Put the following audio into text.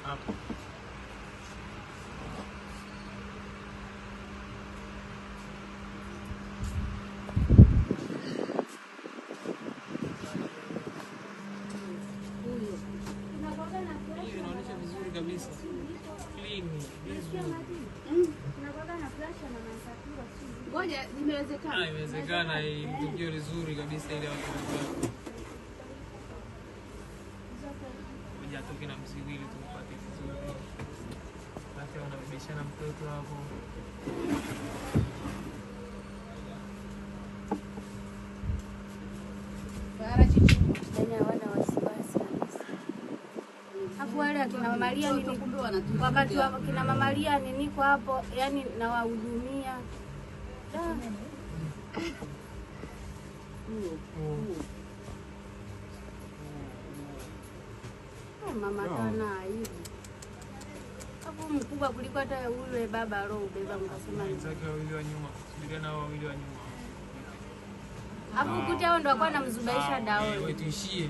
Hapo. Inaonyesha vizuri kabisa. Clean. Ngoja, imewezekana. Inawezekana tukio vizuri kabisa ile watu wanataka. Ngoja toke na msiwili tumpate vizuri. Basi wanabishana mtoto hapo. Wale akina mamalia nini, wakati wa kina mamalia niko hapo, yani nawahudumia. Mama kana hivi hapo mkubwa kuliko hata yule baba alobeba, mkasema nitaka wawili wa nyuma, subiria na wawili wa nyuma hapo kuta hao ndo alikuwa anamzubaisha dawa. Wewe tuishie.